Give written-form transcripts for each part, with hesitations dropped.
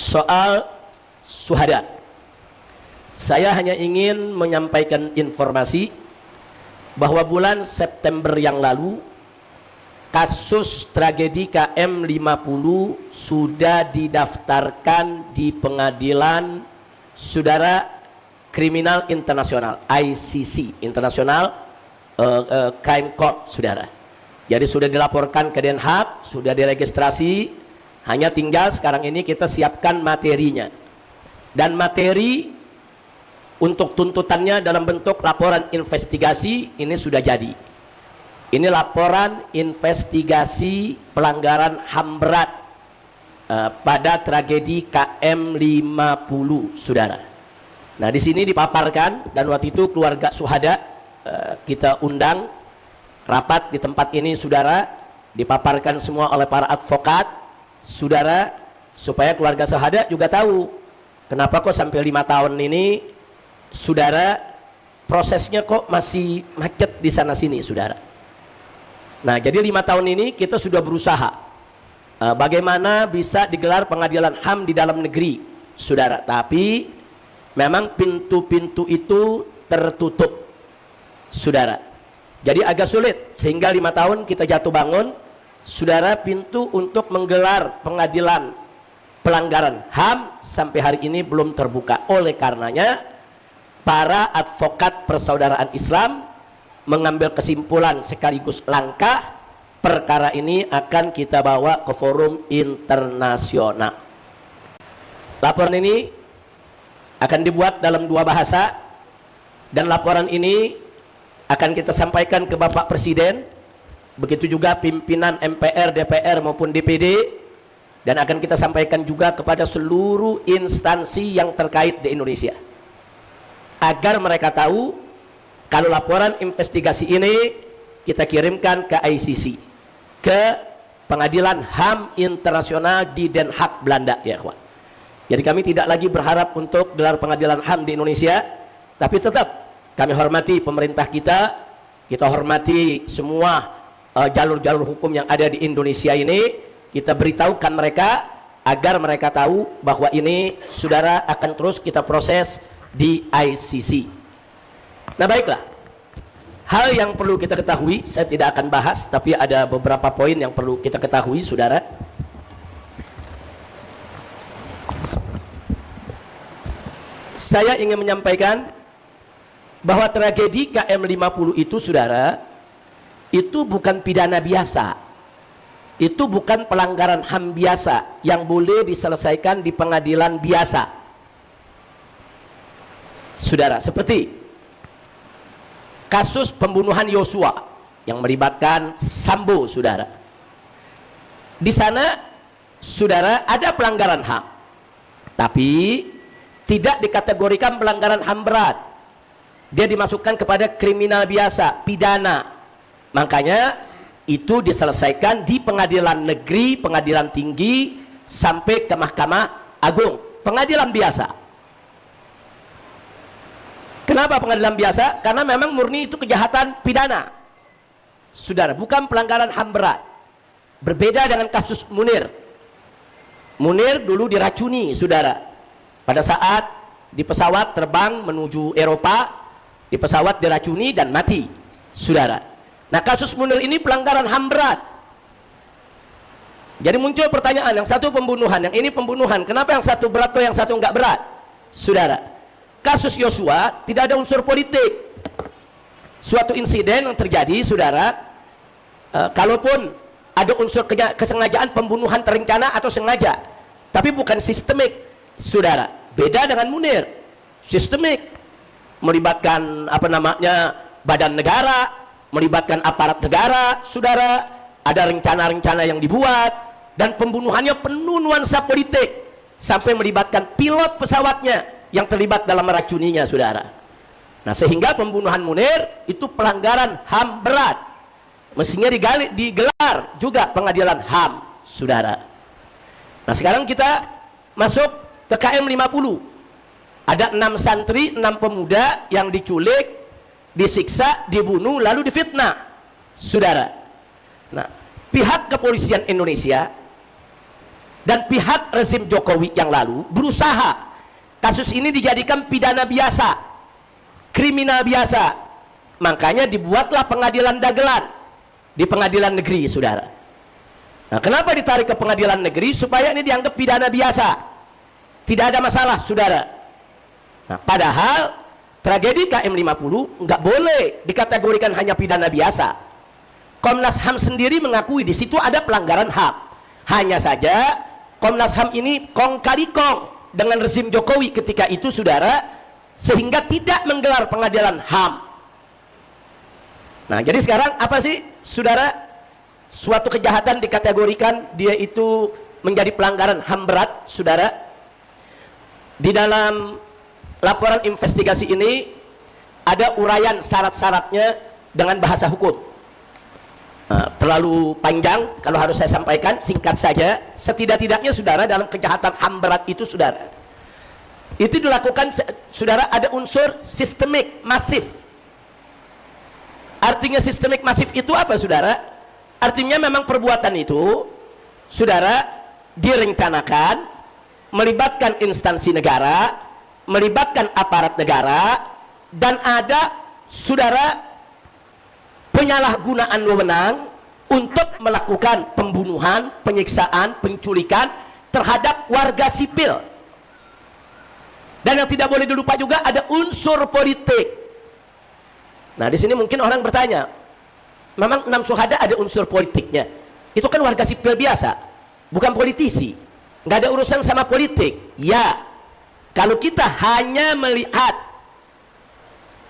soal syuhada. Saya hanya ingin menyampaikan informasi bahwa bulan September yang lalu kasus tragedi KM 50 sudah didaftarkan di pengadilan saudara kriminal internasional ICC, International Crime Court, saudara. Jadi sudah dilaporkan ke Den Haag, sudah diregistrasi, hanya tinggal sekarang ini kita siapkan materinya. Dan materi untuk tuntutannya dalam bentuk laporan investigasi ini sudah jadi. Ini laporan investigasi pelanggaran HAM berat pada tragedi KM 50, saudara. Nah, di sini dipaparkan, dan waktu itu keluarga syuhada kita undang rapat di tempat ini, saudara, dipaparkan semua oleh para advokat, saudara, supaya keluarga syuhada juga tahu kenapa kok sampai 5 tahun ini, saudara, prosesnya kok masih macet di sana sini, saudara. Nah, jadi 5 tahun ini kita sudah berusaha bagaimana bisa digelar pengadilan HAM di dalam negeri, saudara. Tapi memang pintu-pintu itu tertutup, saudara. Jadi agak sulit, sehingga 5 tahun kita jatuh bangun, saudara, pintu untuk menggelar pengadilan pelanggaran HAM sampai hari ini belum terbuka. Oleh karenanya para advokat persaudaraan Islam mengambil kesimpulan sekaligus langkah, perkara ini akan kita bawa ke forum internasional. Laporan ini akan dibuat dalam 2 bahasa, dan laporan ini akan kita sampaikan ke Bapak Presiden, begitu juga pimpinan MPR, DPR maupun DPD, dan akan kita sampaikan juga kepada seluruh instansi yang terkait di Indonesia, agar mereka tahu kalau laporan investigasi ini kita kirimkan ke ICC, ke Pengadilan HAM Internasional di Den Haag, Belanda, ya kawan. Jadi kami tidak lagi berharap untuk gelar pengadilan HAM di Indonesia, tapi tetap kami hormati pemerintah kita hormati semua jalur-jalur hukum yang ada di Indonesia ini. Kita beritahukan mereka agar mereka tahu bahwa ini, saudara, akan terus kita proses di ICC. Nah, baiklah, hal yang perlu kita ketahui, saya tidak akan bahas, tapi ada beberapa poin yang perlu kita ketahui, saudara. Saya ingin menyampaikan bahwa tragedi KM 50 itu, saudara, itu bukan pidana biasa, itu bukan pelanggaran HAM biasa yang boleh diselesaikan di pengadilan biasa, saudara. Seperti kasus pembunuhan Yosua yang melibatkan Sambo, saudara. Di sana, saudara, ada pelanggaran HAM, tapi tidak dikategorikan pelanggaran HAM berat. Dia dimasukkan kepada kriminal biasa, pidana. Makanya itu diselesaikan di pengadilan negeri, pengadilan tinggi, sampai ke Mahkamah Agung, pengadilan biasa. Kenapa pengadilan biasa? Karena memang murni itu kejahatan pidana, saudara, bukan pelanggaran HAM berat. Berbeda dengan kasus Munir. Munir dulu diracuni, saudara, pada saat di pesawat terbang menuju Eropa, di pesawat diracuni dan mati, saudara. Nah, kasus Munir ini pelanggaran HAM berat. Jadi muncul pertanyaan, yang satu pembunuhan, yang ini pembunuhan, kenapa yang satu berat kok yang satu enggak berat, saudara? Kasus Yosua tidak ada unsur politik. Suatu insiden yang terjadi, saudara, kalaupun ada unsur kesengajaan, pembunuhan terencana atau sengaja, tapi bukan sistemik, saudara. Beda dengan Munir, sistemik, melibatkan badan negara, melibatkan aparat negara, saudara. Ada rencana-rencana yang dibuat, dan pembunuhannya penuh nuansa politik, sampai melibatkan pilot pesawatnya yang terlibat dalam meracuninya, saudara. Nah, sehingga pembunuhan Munir itu pelanggaran HAM berat, mestinya digelar juga pengadilan HAM, saudara. Nah, sekarang kita masuk ke KM 50. Ada 6 santri, 6 pemuda yang diculik, disiksa, dibunuh, lalu difitnah, saudara. Nah, pihak kepolisian Indonesia dan pihak rezim Jokowi yang lalu berusaha kasus ini dijadikan pidana biasa, kriminal biasa. Makanya dibuatlah pengadilan dagelan di pengadilan negeri, saudara. Nah, kenapa ditarik ke pengadilan negeri? Supaya ini dianggap pidana biasa, tidak ada masalah, saudara. Nah, padahal tragedi KM50 nggak boleh dikategorikan hanya pidana biasa. Komnas HAM sendiri mengakui di situ ada pelanggaran HAM. Hanya saja Komnas HAM ini kong kali kong dengan rezim Jokowi ketika itu, saudara, sehingga tidak menggelar pengadilan HAM. Nah, jadi sekarang apa sih, saudara? Suatu kejahatan dikategorikan dia itu menjadi pelanggaran HAM berat, saudara. Di dalam laporan investigasi ini ada uraian syarat-syaratnya dengan bahasa hukum. Terlalu panjang kalau harus saya sampaikan, singkat saja. Setidak-tidaknya, saudara, dalam kejahatan HAM berat itu, saudara, itu dilakukan, saudara, ada unsur sistemik masif. Artinya sistemik masif itu apa, saudara? Artinya memang perbuatan itu, saudara, direncanakan, melibatkan instansi negara, melibatkan aparat negara, dan ada, saudara, penyalahgunaan wewenang untuk melakukan pembunuhan, penyiksaan, penculikan terhadap warga sipil. Dan yang tidak boleh dilupa juga ada unsur politik. Nah, di sini mungkin orang bertanya, memang 6 syuhada ada unsur politiknya? Itu kan warga sipil biasa, bukan politisi, nggak ada urusan sama politik. Ya, kalau kita hanya melihat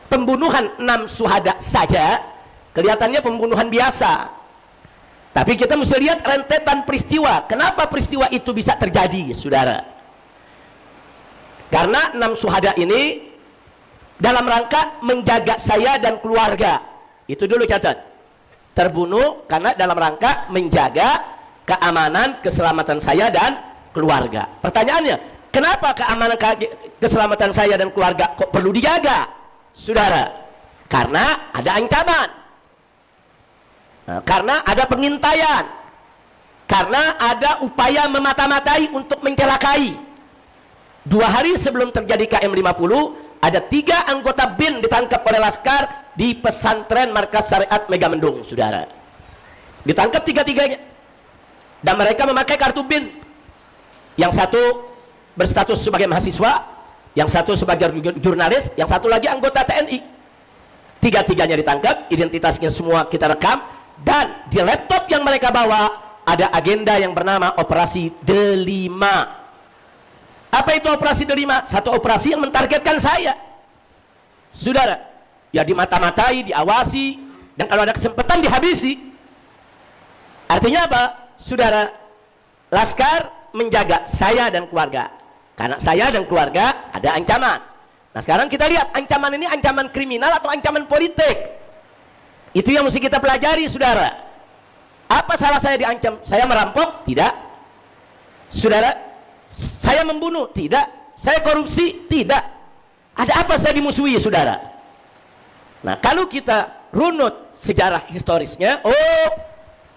pembunuhan 6 syuhada saja, kelihatannya pembunuhan biasa. Tapi kita mesti lihat rentetan peristiwa. Kenapa peristiwa itu bisa terjadi, saudara? Karena 6 syuhada ini dalam rangka menjaga saya dan keluarga. Itu dulu catat. Terbunuh karena dalam rangka menjaga keamanan, keselamatan saya dan keluarga. Pertanyaannya, kenapa keamanan, keselamatan saya dan keluarga kok perlu dijaga, saudara? Karena ada ancaman. Nah, karena ada pengintaian, karena ada upaya memata-matai untuk mencelakai. 2 hari sebelum terjadi KM50, ada 3 anggota BIN ditangkap oleh Laskar di pesantren Markas Syariat Megamendung, saudara. Ditangkap 3-3-nya, dan mereka memakai kartu BIN. Yang satu berstatus sebagai mahasiswa, yang satu sebagai jurnalis, yang satu lagi anggota TNI. 3-3-nya ditangkap, identitasnya semua kita rekam. Dan di laptop yang mereka bawa ada agenda yang bernama Operasi Delima. Apa itu Operasi Delima? Satu operasi yang mentargetkan saya, saudara. Ya, dimata-matai, diawasi, dan kalau ada kesempatan dihabisi. Artinya apa, saudara? Laskar menjaga saya dan keluarga. Karena saya dan keluarga ada ancaman. Nah, sekarang kita lihat ancaman ini ancaman kriminal atau ancaman politik. Itu yang mesti kita pelajari, saudara. Apa salah saya diancam? Saya merampok? Tidak. Saudara, saya membunuh? Tidak. Saya korupsi? Tidak. Ada apa saya dimusuhi, saudara? Nah, kalau kita runut sejarah historisnya, oh,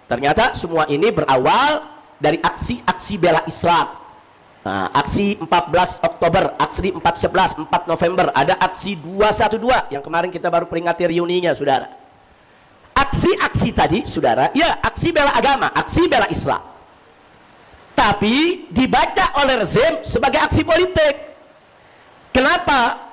ternyata semua ini berawal dari aksi-aksi bela Islam. Nah, aksi 14 Oktober, aksi 4/11, 4 November, ada aksi 212 yang kemarin kita baru peringati reuninya, saudara. Aksi-aksi tadi, saudara, ya, aksi bela agama, aksi bela Islam, tapi dibaca oleh rezim sebagai aksi politik. Kenapa?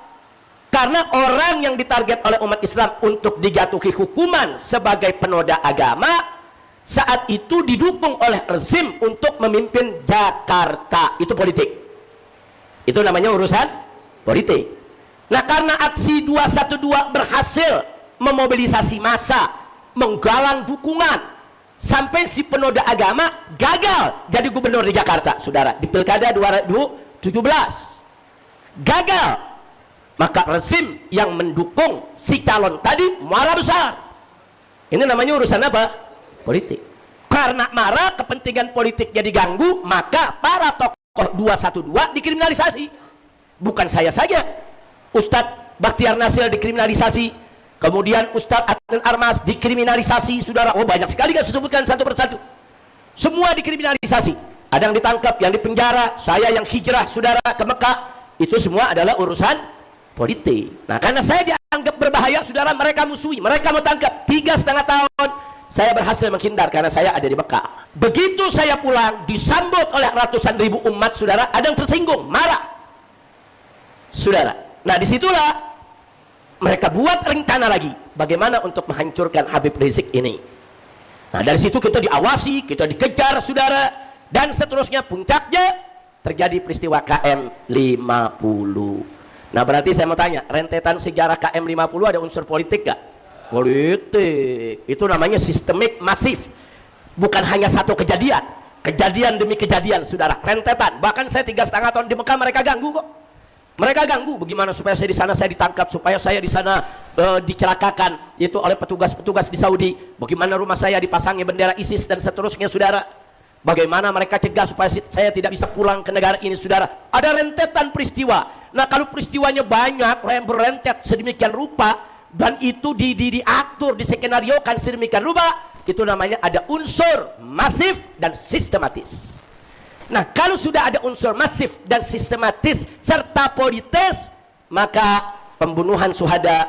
Karena orang yang ditarget oleh umat Islam untuk dijatuhi hukuman sebagai penoda agama saat itu didukung oleh rezim untuk memimpin Jakarta. Itu politik, itu namanya urusan politik. Nah, karena aksi 212 berhasil memobilisasi massa, menggalang dukungan, sampai si penoda agama gagal jadi gubernur di Jakarta, saudara, di Pilkada 2017 gagal. Maka rezim yang mendukung si calon tadi marah besar. Ini namanya urusan apa? Politik. Karena marah, kepentingan politiknya diganggu, maka para tokoh 212 dikriminalisasi. Bukan saya saja, Ustadz Bakhtiar Nasir dikriminalisasi, kemudian Ustadz Adnan Armas dikriminalisasi, saudara. Oh, banyak sekali, kan disebutkan satu persatu. Semua dikriminalisasi. ada yang ditangkap, yang dipenjara, saya yang hijrah saudara ke Mekah, itu semua adalah urusan politik. Nah, karena saya dianggap berbahaya saudara, mereka musuhi, mereka mau tangkap. 3,5 tahun saya berhasil menghindar karena saya ada di Mekah. Begitu saya pulang, disambut oleh ratusan ribu umat saudara, ada yang tersinggung, marah saudara. Nah, disitulah mereka buat rencana lagi bagaimana untuk menghancurkan Habib Rizik ini. Nah, dari situ kita diawasi, kita dikejar saudara, dan seterusnya puncaknya terjadi peristiwa KM 50. Nah, berarti saya mau tanya, rentetan sejarah KM 50 ada unsur politik gak? Politik. Itu namanya sistemik, masif. Bukan hanya satu kejadian, kejadian demi kejadian saudara, rentetan. Bahkan saya 3,5 tahun di Mekah, mereka ganggu kok. Mereka ganggu bagaimana supaya saya di sana saya ditangkap, supaya saya di sana dicelakakan itu oleh petugas-petugas di Saudi. Bagaimana rumah saya dipasangi bendera ISIS dan seterusnya saudara. Bagaimana mereka cegah supaya saya tidak bisa pulang ke negara ini saudara. Ada rentetan peristiwa. Nah, kalau peristiwanya banyak, berentet sedemikian rupa, dan itu diatur, diskenariokan sedemikian rupa, itu namanya ada unsur masif dan sistematis. Nah, kalau sudah ada unsur masif dan sistematis serta politis, maka pembunuhan syuhada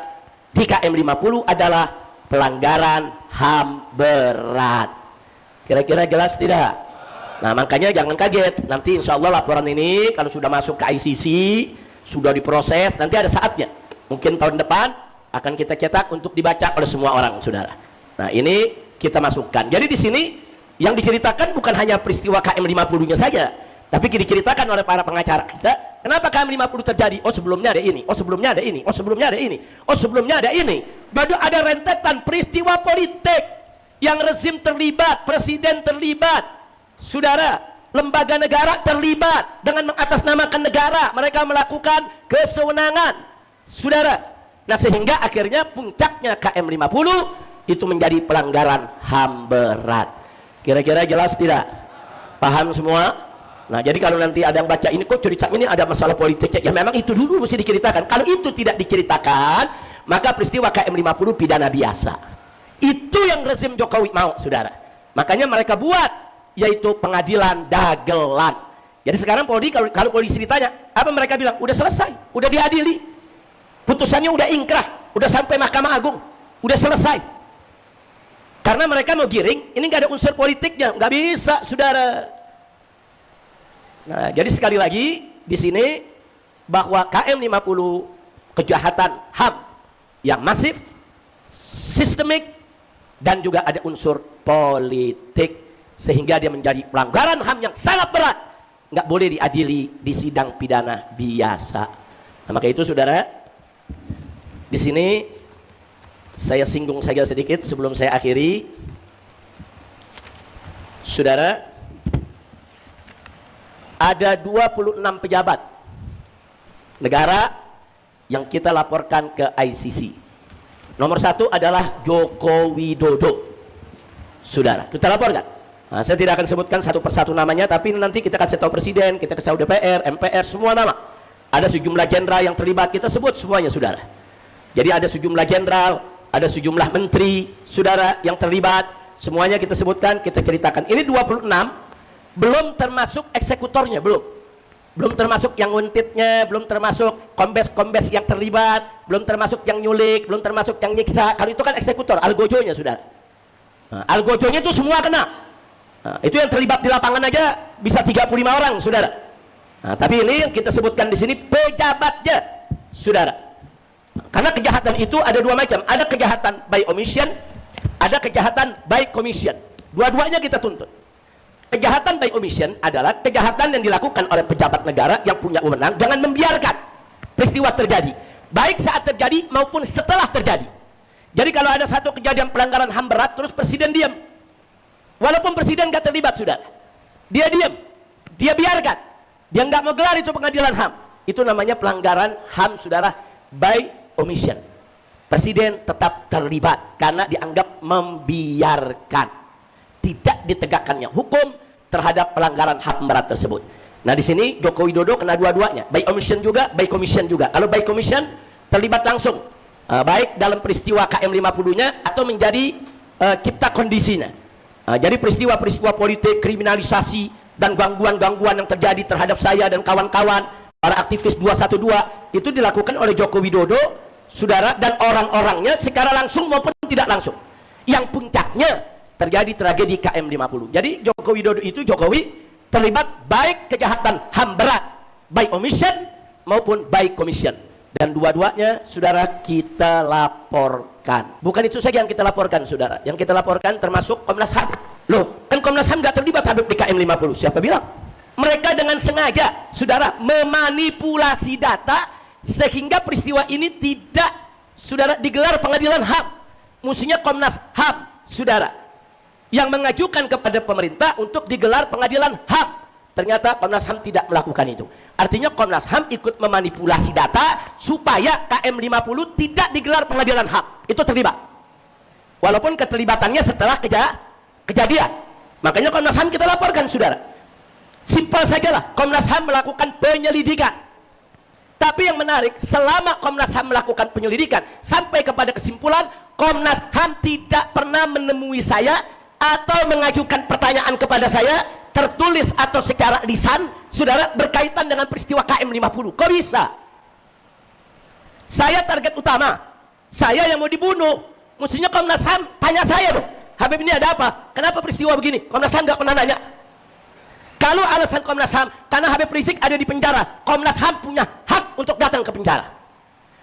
di KM 50 adalah pelanggaran HAM berat. Kira-kira jelas tidak? Nah, makanya jangan kaget. Nanti insya Allah laporan ini kalau sudah masuk ke ICC, sudah diproses, nanti ada saatnya. Mungkin tahun depan akan kita cetak untuk dibaca oleh semua orang, saudara. Nah, ini kita masukkan. Jadi di sini yang diceritakan bukan hanya peristiwa KM 50-nya saja, tapi diceritakan oleh para pengacara kita, kenapa KM 50 terjadi? Oh, sebelumnya ada ini, oh sebelumnya ada ini, oh sebelumnya ada ini, oh sebelumnya ada ini. Baru ada rentetan peristiwa politik yang rezim terlibat, presiden terlibat, saudara, lembaga negara terlibat dengan mengatasnamakan negara, mereka melakukan kesewenangan, saudara. Nah, sehingga akhirnya puncaknya KM 50 itu menjadi pelanggaran HAM berat. Kira-kira jelas tidak? Paham semua? Nah, jadi kalau nanti ada yang baca ini, kok cerita ini ada masalah politiknya, ya memang itu dulu mesti diceritakan. Kalau itu tidak diceritakan, maka peristiwa KM 50 pidana biasa. Itu yang rezim Jokowi mau, saudara. Makanya mereka buat, yaitu pengadilan dagelan. Jadi sekarang Polri, kalau polisi ditanya, apa mereka bilang? Udah selesai, udah diadili, putusannya udah ingkrah, udah sampai Mahkamah Agung, udah selesai. Karena mereka mau giring, ini nggak ada unsur politiknya, nggak bisa, saudara. Nah, jadi sekali lagi di sini bahwa KM 50 kejahatan HAM yang masif, sistemik, dan juga ada unsur politik, sehingga dia menjadi pelanggaran HAM yang sangat berat, nggak boleh diadili di sidang pidana biasa. Nah, maka itu saudara, di sini saya singgung saja sedikit sebelum saya akhiri. Saudara, ada 26 pejabat negara yang kita laporkan ke ICC. Nomor 1 adalah Joko Widodo. Saudara, kita laporkan. Nah, saya tidak akan sebutkan satu persatu namanya, tapi nanti kita kasih tahu presiden, kita kasih tahu DPR, MPR, semua nama. Ada sejumlah jenderal yang terlibat, kita sebut semuanya, saudara. Jadi ada sejumlah jenderal, ada sejumlah menteri, saudara, yang terlibat, semuanya kita sebutkan, kita ceritakan. Ini 26, belum termasuk eksekutornya, belum termasuk yang nguntitnya, belum termasuk kombes-kombes yang terlibat, belum termasuk yang nyulik, belum termasuk yang nyiksa. Kalau itu kan eksekutor, algojonya, saudara. Nah, algojonya itu semua kena. Nah, itu yang terlibat di lapangan aja bisa 35 orang, saudara. Nah, tapi ini yang kita sebutkan di sini pejabatnya, saudara. Karena kejahatan itu ada dua macam, ada kejahatan by omission, ada kejahatan by commission. Dua-duanya kita tuntut. Kejahatan by omission adalah kejahatan yang dilakukan oleh pejabat negara yang punya wewenang dengan membiarkan peristiwa terjadi, baik saat terjadi maupun setelah terjadi. Jadi kalau ada satu kejadian pelanggaran HAM berat, terus presiden diam, walaupun presiden nggak terlibat, saudara, dia diam, dia biarkan, dia nggak mau gelar itu pengadilan HAM, itu namanya pelanggaran HAM, saudara, by omission. Presiden tetap terlibat karena dianggap membiarkan, tidak ditegakkannya hukum terhadap pelanggaran HAM berat tersebut. Nah, di sini Joko Widodo kena dua-duanya, by omission juga, by commission juga. Kalau by commission terlibat langsung, baik dalam peristiwa KM 50-nya atau menjadi cipta kondisinya. Jadi peristiwa-peristiwa politik, kriminalisasi, dan gangguan-gangguan yang terjadi terhadap saya dan kawan-kawan para aktivis 212 itu dilakukan oleh Joko Widodo, saudara, dan orang-orangnya secara langsung maupun tidak langsung. Yang puncaknya terjadi tragedi KM50. Jadi Joko Widodo itu, Jokowi terlibat baik kejahatan HAM berat by omission maupun by commission, dan dua-duanya, saudara, kita laporkan. Bukan itu saja yang kita laporkan, saudara. Yang kita laporkan termasuk Komnas HAM. Loh, kan Komnas HAM gak terlibat Habib di KM50. Siapa bilang? Mereka dengan sengaja, saudara, memanipulasi data sehingga peristiwa ini tidak, saudara, digelar pengadilan HAM. Musuhnya Komnas HAM, saudara, yang mengajukan kepada pemerintah untuk digelar pengadilan HAM. Ternyata Komnas HAM tidak melakukan itu. Artinya Komnas HAM ikut memanipulasi data supaya KM50 tidak digelar pengadilan HAM. Itu terlibat. Walaupun keterlibatannya setelah kejadian. Makanya Komnas HAM kita laporkan, saudara. Simpel sajalah, Komnas HAM melakukan penyelidikan. Tapi yang menarik, selama Komnas HAM melakukan penyelidikan sampai kepada kesimpulan, Komnas HAM tidak pernah menemui saya atau mengajukan pertanyaan kepada saya tertulis atau secara lisan, saudara, berkaitan dengan peristiwa KM50. Kok bisa? Saya target utama, saya yang mau dibunuh. Mestinya Komnas HAM tanya saya dong, Habib ini ada apa? Kenapa peristiwa begini? Komnas HAM nggak pernah nanya. Kalau alasan Komnas HAM karena Habib Rizik ada di penjara, Komnas HAM punya hak untuk datang ke penjara.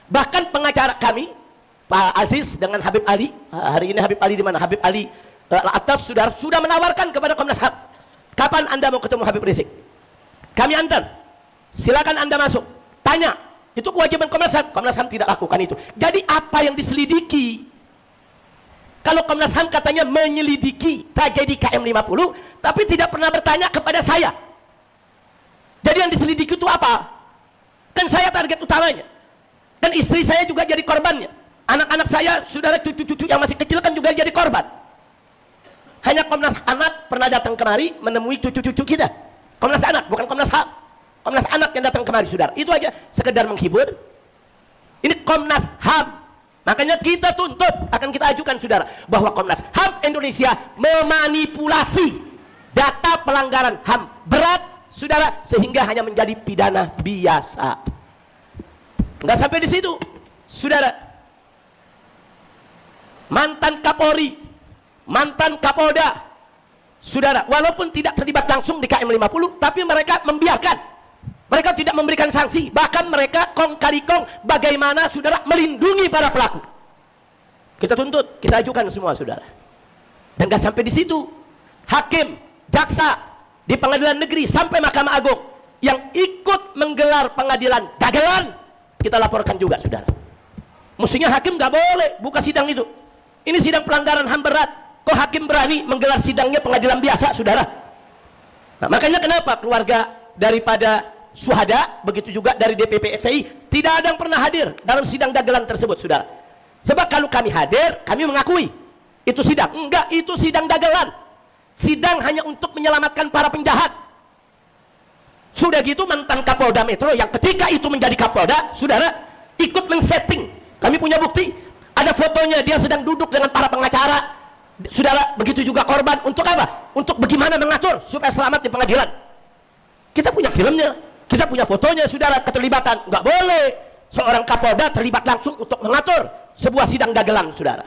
Bahkan pengacara kami, Pak Aziz dengan Habib Ali, hari ini Habib Ali di mana? Habib Ali atas sudah menawarkan kepada Komnas HAM, kapan Anda mau ketemu Habib Rizik? Kami antar, silakan Anda masuk, tanya. Itu kewajiban Komnas HAM. Komnas HAM tidak lakukan itu. Jadi apa yang diselidiki? Kalau Komnas HAM katanya menyelidiki tragedi KM50, tapi tidak pernah bertanya kepada saya. Jadi yang diselidiki itu apa? Kan saya target utamanya. Dan istri saya juga jadi korbannya. Anak-anak saya, saudara, cucu-cucu yang masih kecil kan juga jadi korban. Hanya Komnas Anak pernah datang kemari menemui cucu-cucu kita. Komnas Anak, bukan Komnas HAM. Komnas Anak yang datang kemari, saudara. Itu aja sekedar menghibur. Ini Komnas HAM. Makanya kita tuntut, akan kita ajukan, saudara, bahwa Komnas HAM Indonesia memanipulasi data pelanggaran HAM berat, saudara, sehingga hanya menjadi pidana biasa. Nggak sampai di situ, saudara. Mantan Kapolri, mantan Kapolda, saudara, walaupun tidak terlibat langsung di KM50, tapi mereka membiarkan. Mereka tidak memberikan sanksi, bahkan mereka kong kali kong bagaimana, saudara, melindungi para pelaku. Kita tuntut, kita ajukan semua, saudara. Dan gak sampai di situ, hakim, jaksa di pengadilan negeri sampai Mahkamah Agung yang ikut menggelar pengadilan dagelan, kita laporkan juga, saudara. Mestinya hakim gak boleh buka sidang itu. Ini sidang pelanggaran HAM berat. Kok hakim berani menggelar sidangnya pengadilan biasa, saudara? Nah, makanya kenapa keluarga daripada Syuhada, begitu juga dari DPP FPI, tidak ada yang pernah hadir dalam sidang dagelan tersebut, saudara. Sebab kalau kami hadir, kami mengakui itu sidang. Enggak, itu sidang dagelan. Sidang hanya untuk menyelamatkan para penjahat. Sudah gitu mantan Kapolda Metro yang ketika itu menjadi Kapolda, saudara, ikut men-setting. Kami punya bukti, ada fotonya dia sedang duduk dengan para pengacara, saudara. Begitu juga korban. Untuk apa? Untuk bagaimana mengatur supaya selamat di pengadilan. Kita punya filmnya, kita punya fotonya, saudara, keterlibatan. Nggak boleh seorang Kapolda terlibat langsung untuk mengatur sebuah sidang dagelan, saudara.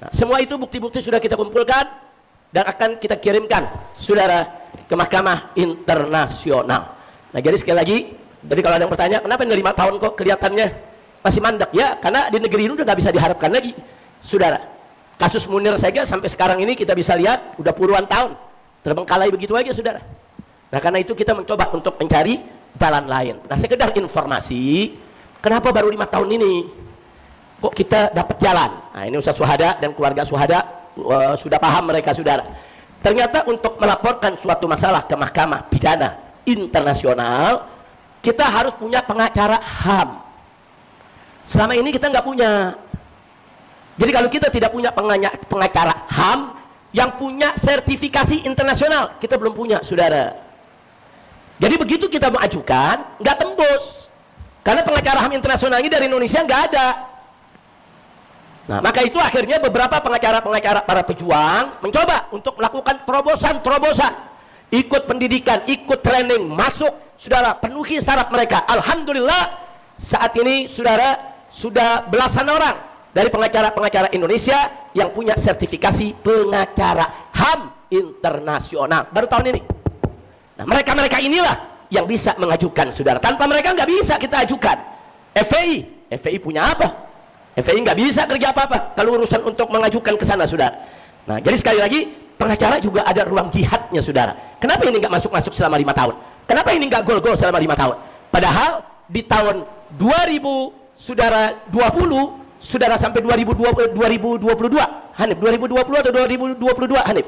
Nah, semua itu bukti-bukti sudah kita kumpulkan dan akan kita kirimkan, saudara, ke Mahkamah Internasional. Nah, jadi sekali lagi, jadi kalau ada yang bertanya, kenapa ini 5 tahun kok kelihatannya masih mandek? Ya, karena di negeri ini udah nggak bisa diharapkan lagi, saudara. Kasus Munir saja sampai sekarang ini kita bisa lihat udah puluhan tahun terbengkalai begitu aja, saudara. Nah, karena itu kita mencoba untuk mencari jalan lain. Nah, sekedar informasi, kenapa baru 5 tahun ini kok kita dapat jalan? Nah, ini Ustaz Syuhada dan keluarga Syuhada sudah paham mereka, saudara. Ternyata untuk melaporkan suatu masalah ke Mahkamah Pidana Internasional, kita harus punya pengacara HAM. Selama ini kita nggak punya. Jadi kalau kita tidak punya pengacara HAM yang punya sertifikasi internasional, kita belum punya, saudara. Jadi begitu kita mengajukan, nggak tembus. Karena pengacara HAM internasional ini dari Indonesia nggak ada. Nah, maka itu akhirnya beberapa pengacara-pengacara para pejuang mencoba untuk melakukan terobosan-terobosan. ikut pendidikan, ikut training, masuk, saudara, penuhi syarat mereka. Alhamdulillah, saat ini saudara sudah belasan orang dari pengacara-pengacara Indonesia yang punya sertifikasi pengacara HAM internasional baru tahun ini. Nah, mereka-mereka inilah yang bisa mengajukan, saudara. Tanpa mereka nggak bisa kita ajukan. FPI punya apa? FPI nggak bisa kerja apa-apa kalau urusan untuk mengajukan ke sana, saudara. Nah, jadi sekali lagi, pengacara juga ada ruang jihadnya, saudara. Kenapa ini nggak masuk-masuk selama 5 tahun? Kenapa ini nggak gol-gol selama 5 tahun? Padahal di tahun 2000, saudara, 20, saudara, sampai 2022, Hanif, 2020 atau 2022, Hanif,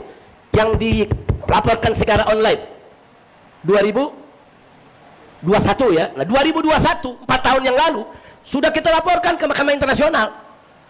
yang dilaporkan secara online 2021 ya. Nah, 2021, 4 tahun yang lalu sudah kita laporkan ke Mahkamah Internasional.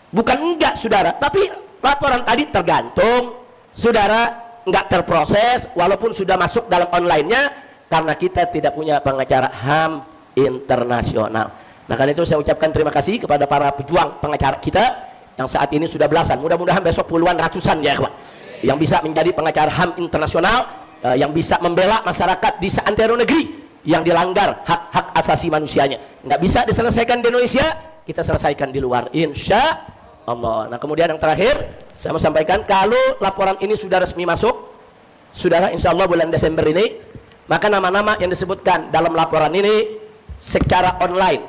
Bukan enggak, saudara, tapi laporan tadi tergantung, saudara, enggak terproses walaupun sudah masuk dalam online-nya karena kita tidak punya pengacara HAM internasional. Nah, karena itu saya ucapkan terima kasih kepada para pejuang pengacara kita yang saat ini sudah belasan, mudah-mudahan besok puluhan, ratusan ya, kawan, yang bisa menjadi pengacara HAM internasional, yang bisa membela masyarakat di seantero negeri yang dilanggar hak-hak asasi manusianya. Nggak bisa diselesaikan di Indonesia, kita selesaikan di luar, insya Allah. Nah, kemudian yang terakhir saya mau sampaikan, kalau laporan ini sudah resmi masuk, saudara, insya Allah bulan Desember ini, maka nama-nama yang disebutkan dalam laporan ini secara online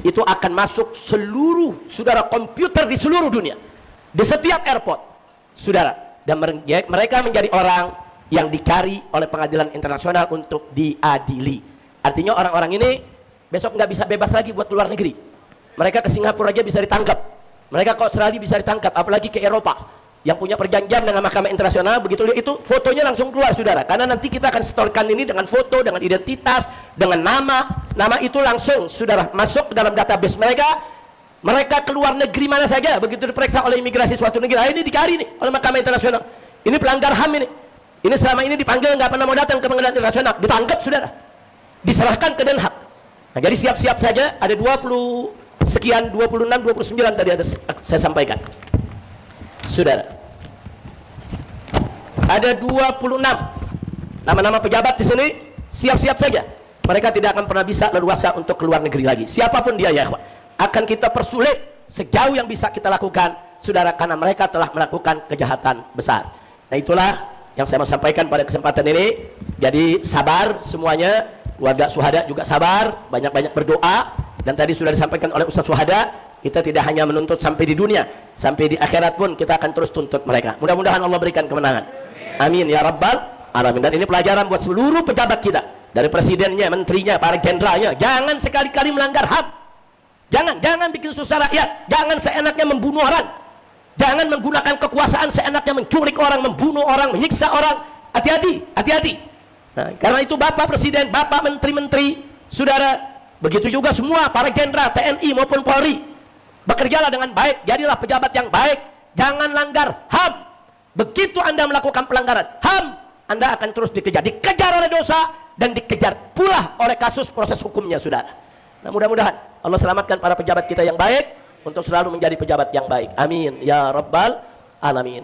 itu akan masuk seluruh, saudara, komputer di seluruh dunia, di setiap airport, saudara, dan mereka menjadi orang yang dicari oleh pengadilan internasional untuk diadili. Artinya orang-orang ini besok nggak bisa bebas lagi buat keluar negeri. Mereka ke Singapura aja bisa ditangkap, mereka ke Australia bisa ditangkap, apalagi ke Eropa yang punya perjanjian dengan Mahkamah Internasional. Begitu itu fotonya langsung keluar, saudara, karena nanti kita akan setorkan ini dengan foto, dengan identitas, dengan nama itu langsung, saudara, masuk ke dalam database mereka. Mereka keluar negeri mana saja, begitu diperiksa oleh imigrasi suatu negeri, ini dicari nih oleh Mahkamah Internasional, ini pelanggar HAM ini selama ini dipanggil nggak pernah mau datang ke pengadilan internasional, ditangkap, saudara, diserahkan ke Den Haag. Nah, jadi siap-siap saja, ada 20 sekian, 26, 29 tadi ada saya sampaikan, saudara, ada 26 nama-nama pejabat di sini. Siap-siap saja, mereka tidak akan pernah bisa leluasa untuk keluar negeri lagi, siapapun dia ya, akan kita persulit sejauh yang bisa kita lakukan, saudara, karena mereka telah melakukan kejahatan besar. Nah, itulah yang saya mau sampaikan pada kesempatan ini. Jadi sabar semuanya, keluarga syuhada juga sabar, banyak-banyak berdoa. Dan tadi sudah disampaikan oleh Ustaz Syuhada, kita tidak hanya menuntut sampai di dunia, sampai di akhirat pun kita akan terus tuntut mereka. Mudah-mudahan Allah berikan kemenangan, amin ya rabbal alamin. Dan ini pelajaran buat seluruh pejabat kita, dari presidennya, menterinya, para jenderalnya. Jangan sekali-kali melanggar HAM, jangan bikin susah rakyat, jangan seenaknya membunuh orang, jangan menggunakan kekuasaan seenaknya menculik orang, membunuh orang, menyiksa orang. Hati-hati. Nah, karena itu Bapak Presiden, Bapak Menteri-Menteri, saudara, begitu juga semua para jenderal TNI maupun Polri, bekerjalah dengan baik, jadilah pejabat yang baik, jangan langgar HAM. Begitu Anda melakukan pelanggaran HAM, Anda akan terus dikejar oleh dosa, dan dikejar pula oleh kasus proses hukumnya, saudara. Nah, mudah-mudahan Allah selamatkan para pejabat kita yang baik untuk selalu menjadi pejabat yang baik, amin ya rabbal alamin.